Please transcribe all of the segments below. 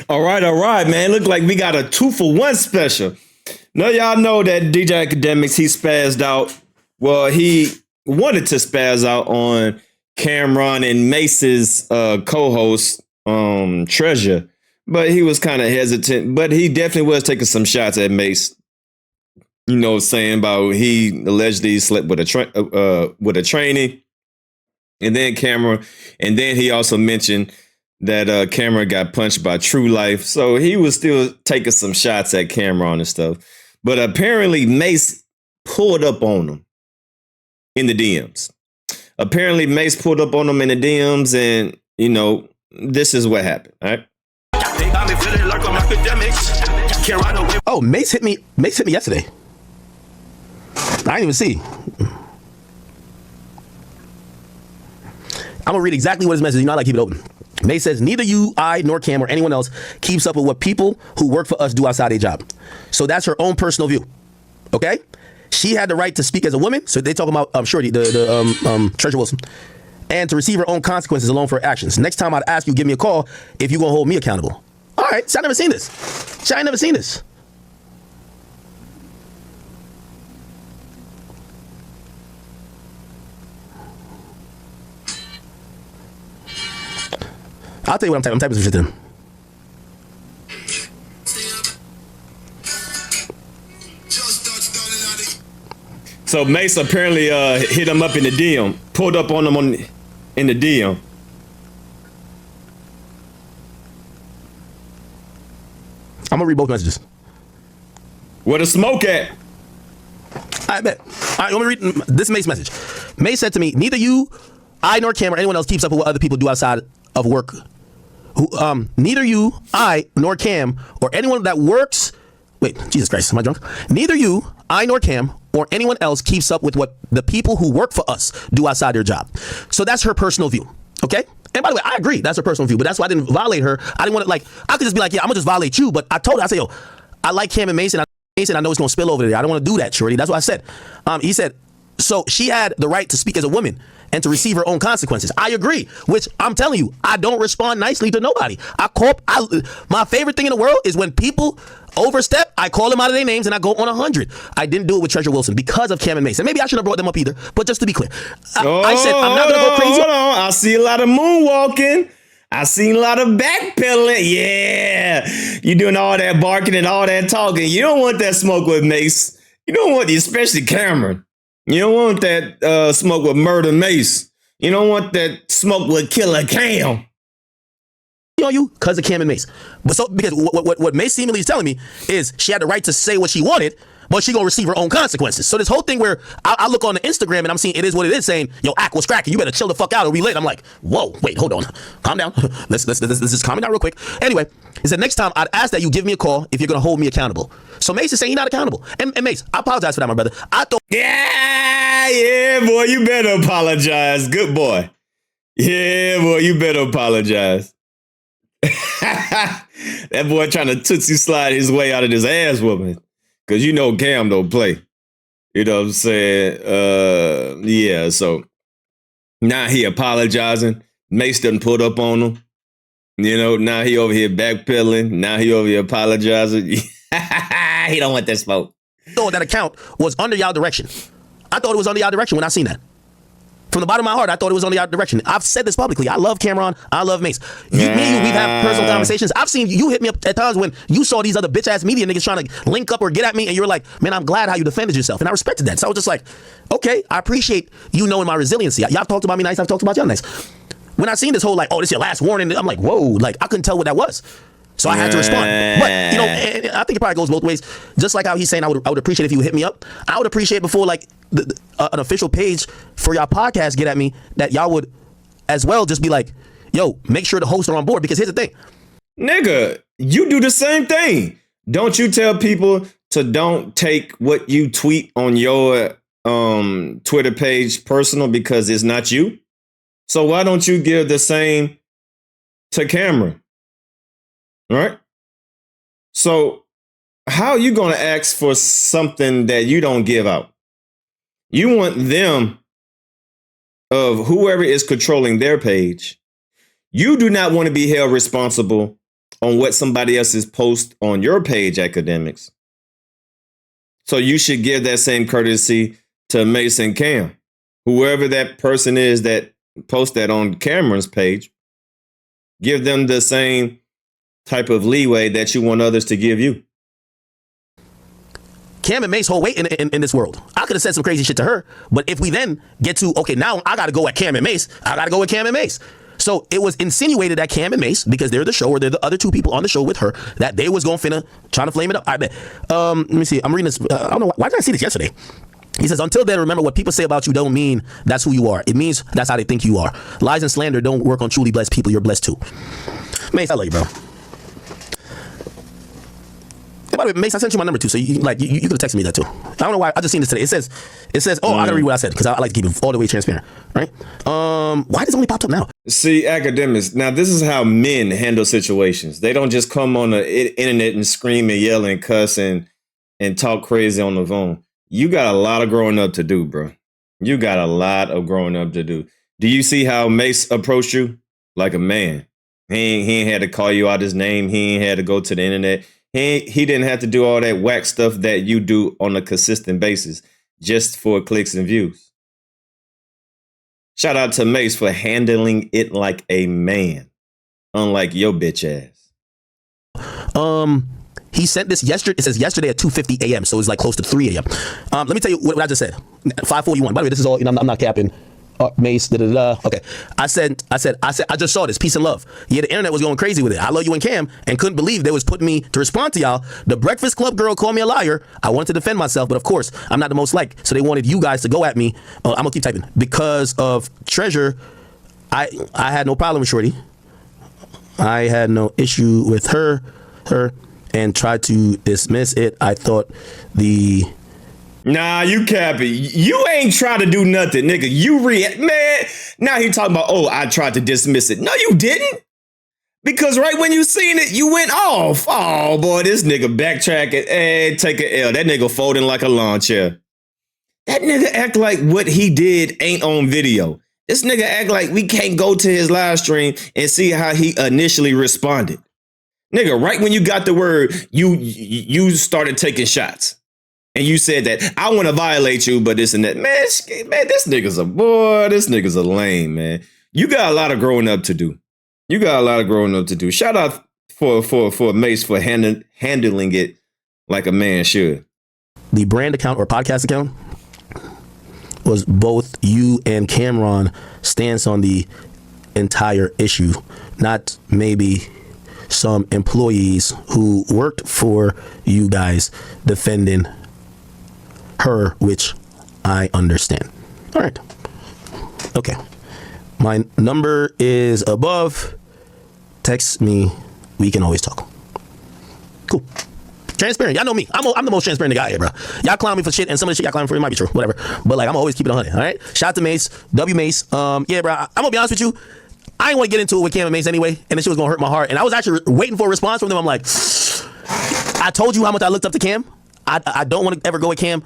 All right, man. Look like we got a 2-for-1 special. Now y'all know that DJ Akademiks, he spazzed out. Well, he wanted to spaz out on Camron and Mace's co-host, Treasure, but he was kind of hesitant. But he definitely was taking some shots at Mase. You know, saying about he allegedly slept with a trainee, and then Camera, and then he also mentioned that Camera got punched by True Life. So he was still taking some shots at Camera and stuff. But apparently Mase pulled up on him in the DMs. Apparently Mase pulled up on him in the DMs, and you know, this is what happened. All right. Oh, Mase hit me yesterday. I didn't even see. I'm gonna read exactly what his message is. You know, I like to keep it open. Mase says, neither you, I, nor Cam, or anyone else keeps up with what people who work for us do outside their job. So that's her own personal view. Okay? She had the right to speak as a woman. So they talking about Shorty, the Treasure Wilson, and to receive her own consequences alone for her actions. Next time I'd ask you, give me a call if you're gonna hold me accountable. All right, so I never seen this. So I ain't never seen this. I'll tell you what I'm typing. I'm typing some shit to him. So Mase apparently hit him up in the DM, pulled up on him in the DM. I'm gonna read both messages. Where the smoke at? I bet. All right, let me read this Mase message. Mase said to me, neither you, I, nor Cam, or anyone else keeps up with what other people do outside of work. Neither you, I, nor Cam, or anyone that works. Wait, Jesus Christ, am I drunk? Neither you, I, nor Cam, or anyone else keeps up with what the people who work for us do outside their job. So that's her personal view. Okay? And by the way, I agree. That's her personal view. But that's why I didn't violate her. I didn't want to, like, I could just be like, yeah, I'm going to just violate you. But I told her, I said, yo, I like Cam and Mason. I know it's going to spill over there. I don't want to do that, Shorty. That's what I said. He said, so she had the right to speak as a woman and to receive her own consequences. I agree, which I'm telling you, I don't respond nicely to nobody. My favorite thing in the world is when people overstep, I call them out of their names and I go on 100. I didn't do it with Treasure Wilson because of Cam and Mason. Maybe I shouldn't have brought them up either, but just to be clear, I said I'm not going to go crazy. Hold on. I see a lot of moonwalking. I seen a lot of backpedaling. Yeah. You doing all that barking and all that talking. You don't want that smoke with Mase. You don't want, especially Camron. You don't want that smoke with Murder Mase. You don't want that smoke with Killer Cam. You because of Cam and Mase. But so because what Mase seemingly is telling me is she had the right to say what she wanted, but she gonna receive her own consequences. So this whole thing where I look on the Instagram and I'm seeing it is what it is, saying, yo, Ak, what's cracking? You better chill the fuck out or we lit. I'm like, whoa, wait, hold on. Calm down. Let's just calm down real quick. Anyway, he said next time I'd ask that you give me a call if you're gonna hold me accountable. So Mase is saying he's not accountable. And Mase, I apologize for that, my brother. I thought Yeah, boy, you better apologize. Good boy. Yeah, boy, you better apologize. That boy trying to tootsie slide his way out of this ass whooping. Cause you know Cam don't play. You know what I'm saying? Yeah, so now he apologizing. Mase done pulled up on him. You know, now he over here backpedaling. Now he over here apologizing. He don't want that smoke. Thought that account was under y'all direction. I thought it was under y'all direction when I seen that. From the bottom of my heart, I thought it was under y'all direction. I've said this publicly. I love Camron. I love Mase. Me and you, we've had personal conversations. I've seen you hit me up at times when you saw these other bitch ass media niggas trying to link up or get at me, and you're like, man, I'm glad how you defended yourself. And I respected that. So I was just like, okay, I appreciate you knowing my resiliency. Y'all talked about me nice. I've talked about y'all nice. When I seen this whole like, oh, this is your last warning, I'm like, whoa, like I couldn't tell what that was. So I had to respond. But, you know, and I think it probably goes both ways. Just like how he's saying I would appreciate if you would hit me up. I would appreciate before like an official page for y'all podcast get at me that y'all would as well just be like, yo, make sure the hosts are on board. Because here's the thing. Nigga, you do the same thing. Don't you tell people to don't take what you tweet on your Twitter page personal because it's not you? So why don't you give the same to Camron? All right. So how are you going to ask for something that you don't give out? You want them, of whoever is controlling their page. You do not want to be held responsible on what somebody else's post on your page, Akademiks. So you should give that same courtesy to Mase and Cam. Whoever that person is that post that on Cameron's page, give them the same type of leeway that you want others to give you. Cam and Mase hold weight in this world. I could have said some crazy shit to her, but if we then get to, okay, now I got to go at Cam and Mase, I got to go with Cam and Mase. So it was insinuated that Cam and Mase, because they're the show, or they're the other two people on the show with her, that they was going trying to flame it up. I bet. Let me see. I'm reading this. I don't know. Why did I see this yesterday? He says, until then, remember, what people say about you don't mean that's who you are. It means that's how they think you are. Lies and slander don't work on truly blessed people. You're blessed too. Mase, I love you, bro. By the way, Mase, I sent you my number too, so you could have texted me that too. I don't know why. I just seen this today. It says, oh, I gotta read what I said because I like to keep it all the way transparent, right? Why does it only pop up now? See, Akademiks, now this is how men handle situations. They don't just come on the internet and scream and yell and cuss and talk crazy on the phone. You got a lot of growing up to do, bro. You got a lot of growing up to do. Do you see how Mase approached you? Like a man. He ain't had to call you out his name. He ain't had to go to the internet. He didn't have to do all that whack stuff that you do on a consistent basis just for clicks and views. Shout out to Mase for handling it like a man, unlike your bitch ass. He sent this yesterday. It says yesterday at 2:50 a.m. So it's like close to 3 a.m. Let me tell you what I just said. 541. By the way, this is all. I'm not capping. Mase. Okay. I just saw this. Peace and love. Yeah, the internet was going crazy with it. I love you and Cam, and couldn't believe they was putting me to respond to y'all. The Breakfast Club girl called me a liar. I wanted to defend myself, but of course I'm not the most liked. So they wanted you guys to go at me. I'm gonna keep typing because of Treasure. I had no problem with Shorty. I had no issue with her, and tried to dismiss it. I thought the. Nah, you cappy. You ain't trying to do nothing, nigga. You react, man. Now he talking about, oh, I tried to dismiss it. No, you didn't. Because right when you seen it, you went off. Oh, boy, this nigga backtracking. Hey, take an L. That nigga folding like a lawn chair. That nigga act like what he did ain't on video. This nigga act like we can't go to his live stream and see how he initially responded. Nigga, right when you got the word, you started taking shots. And you said that I want to violate you, but this and that. Man, this nigga's a boy. This nigga's a lame, man. You got a lot of growing up to do. Shout out for Mase for handling it like a man should. The brand account or podcast account was both you and Camron stance on the entire issue, not maybe some employees who worked for you guys defending her, which I understand. All right. Okay. My number is above. Text me. We can always talk. Cool. Transparent. Y'all know me. I'm the most transparent nigga out here, bro. Y'all clown me for shit, and some of the shit y'all clown me for it might be true. Whatever. But like, I'm always keep it 100. All right. Shout out to Mase. W Mase. Yeah, bro. I'm gonna be honest with you. I didn't want to get into it with Cam and Mase anyway, and this shit was gonna hurt my heart. And I was actually waiting for a response from them. I'm like, I told you how much I looked up to Cam. I don't want to ever go with Cam.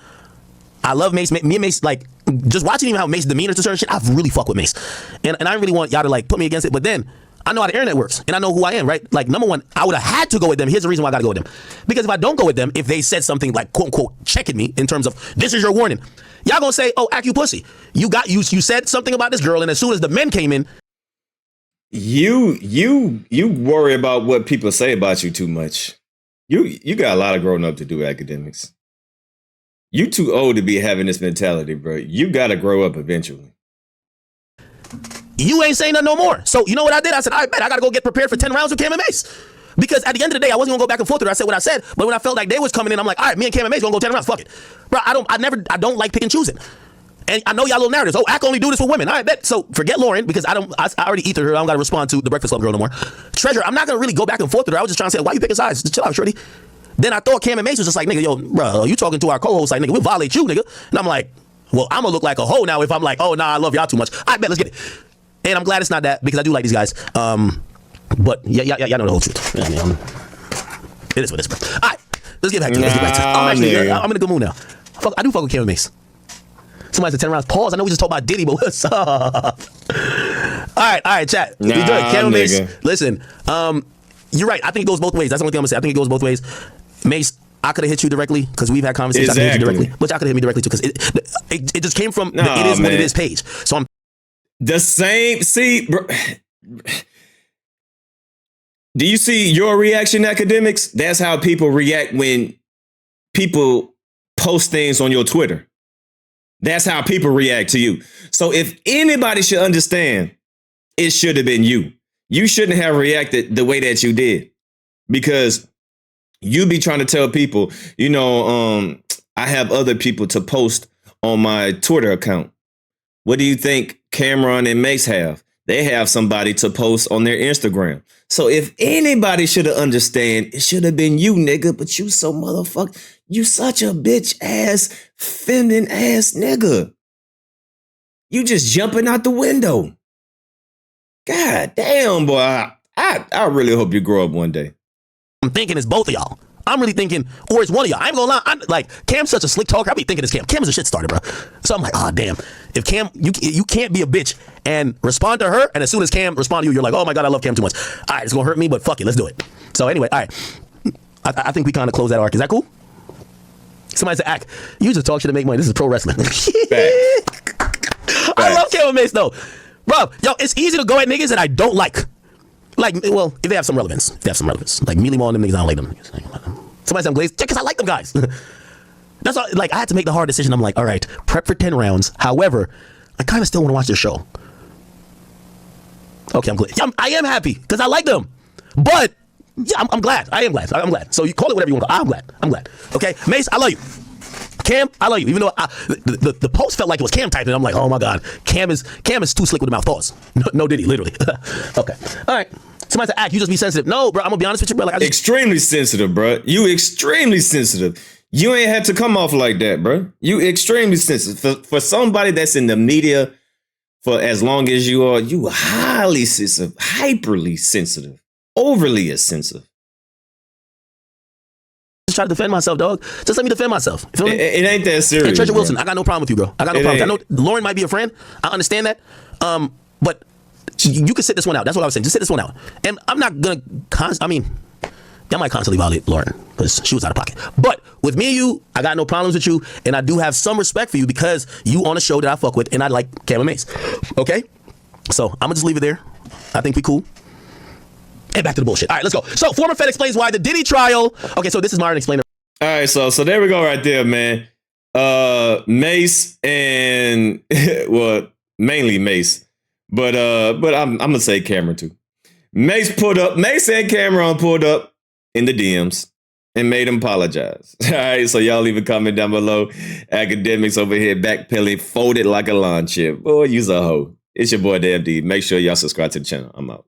I love Mase. Me and Mase, like, just watching even how Mase demeanor to certain shit, I really fuck with Mase. And I really want y'all to, like, put me against it. But then, I know how the internet works. And I know who I am, right? Like, number one, I would have had to go with them. Here's the reason why I got to go with them. Because if I don't go with them, if they said something like, quote, unquote, checking me in terms of, this is your warning. Y'all gonna say, oh, act you pussy. You said something about this girl, and as soon as the men came in. You worry about what people say about you too much. You got a lot of growing up to do, Akademiks. You too old to be having this mentality, bro. You got to grow up eventually. You ain't saying that no more. So you know what I did? I said, I bet I got to go get prepared for 10 rounds with Cam and Mase. Because at the end of the day, I wasn't going to go back and forth with her. I said what I said. But when I felt like they was coming in, I'm like, all right, me and Cam and Mase going to go 10 rounds. Fuck it. Bro, I don't like picking and choosing. And I know y'all little narratives. Oh, I can only do this with women. All right, bet. So forget Lauren, because I already ethered her. I don't got to respond to the Breakfast Club girl no more. Treasure, I'm not going to really go back and forth with her. I was just trying to say, why you picking sides? Just chill out, shorty. Then I thought Cam and Mase was just like, nigga, yo, bro, you talking to our co-host like, nigga, we'll violate you, nigga. And I'm like, well, I'm gonna look like a hoe now if I'm like, oh, nah, I love y'all too much. I bet, let's get it. And I'm glad it's not that, because I do like these guys. But yeah, y'all know the whole truth. Yeah, I mean, it is what it is, bro. All right, let's get back to it. I'm in a good mood now. I do fuck with Cam and Mase. Somebody said 10 rounds. Pause. I know we just talked about Diddy, but what's up? All right, chat. We good. Cam and Mase. Listen, you're right. I think it goes both ways. That's the only thing I'm gonna say. I think it goes both ways. Mase, I could have hit you directly because we've had conversations. I could have hit you directly, but y'all could have hit me directly too because it just came from the it is what it is page. So I'm the same. See, bro, do you see your reaction, academics? That's how people react when people post things on your Twitter. That's how people react to you. So if anybody should understand, it should have been you. You shouldn't have reacted the way that you did because you be trying to tell people, I have other people to post on my Twitter account. What do you think Camron and Mase have? They have somebody to post on their Instagram. So if anybody should have understand, it should have been you, nigga. But you so motherfucker, you such a bitch ass, feminine ass nigga. You just jumping out the window. God damn, boy. I really hope you grow up one day. I'm thinking it's both of y'all. I'm really thinking, or it's one of y'all. I ain't gonna lie. I'm like, Cam's such a slick talker. I be thinking it's Cam. Cam is a shit starter, bro. So I'm like, oh damn. If Cam, you can't be a bitch and respond to her, and as soon as Cam respond to you, you're like, oh my god, I love Cam too much. All right, it's gonna hurt me, but fuck it, let's do it. So anyway, all right. I think we kind of close that arc. Is that cool? Somebody said, "Ack, you just talk shit to make money. This is pro wrestling." I love Cam and Mase though, bro. Yo, it's easy to go at niggas that I don't like. Like, well, if they have some relevance. Like Mealy Mo and them niggas, I don't like them niggas. Somebody said I'm glazed. Yeah, because I like them guys. That's all, like, I had to make the hard decision. I'm like, all right, prep for 10 rounds. However, I kind of still want to watch their show. Okay, I'm glad. Yeah, I am happy because I like them. But, yeah, I'm glad. I am glad. I'm glad. So you call it whatever you want to call it. I'm glad. Okay, Mase, I love you. Cam, I love you. Even though the post felt like it was Cam typing, I'm like, oh my god, Cam is too slick with the mouth. Pause. No Diddy, literally. Okay. All right. Somebody said, "Ack, you just be sensitive." No, bro. I'm gonna be honest with you, bro. Like, extremely sensitive, bro. You extremely sensitive. You ain't had to come off like that, bro. You extremely sensitive for somebody that's in the media for as long as you are. You highly sensitive, hyperly sensitive, overly sensitive. Just try to defend myself, dog. Just let me defend myself. You feel me? It ain't that serious. And Treasure Wilson, I got no problem with you, bro. I got no problem. I know Lauren might be a friend. I understand that. But you can sit this one out. That's what I was saying. Just sit this one out. And I'm not gonna I might constantly violate Lauren because she was out of pocket. But with me and you, I got no problems with you, and I do have some respect for you because you on a show that I fuck with, and I like Cam and Mase. Okay? So I'm gonna just leave it there. I think we cool. And back to the bullshit. All right, let's go. So, former Fed explains why the Diddy trial. Okay, so this is Martin explaining. All right, so there we go right there, man. Mase and well, mainly Mase, but I'm gonna say Camron too. Mase and Camron pulled up in the DMs and made him apologize. All right, so y'all leave a comment down below. Akademiks over here backpedaling, folded like a lawn chair. Boy, you's a hoe. It's your boy, DMD. Make sure y'all subscribe to the channel. I'm out.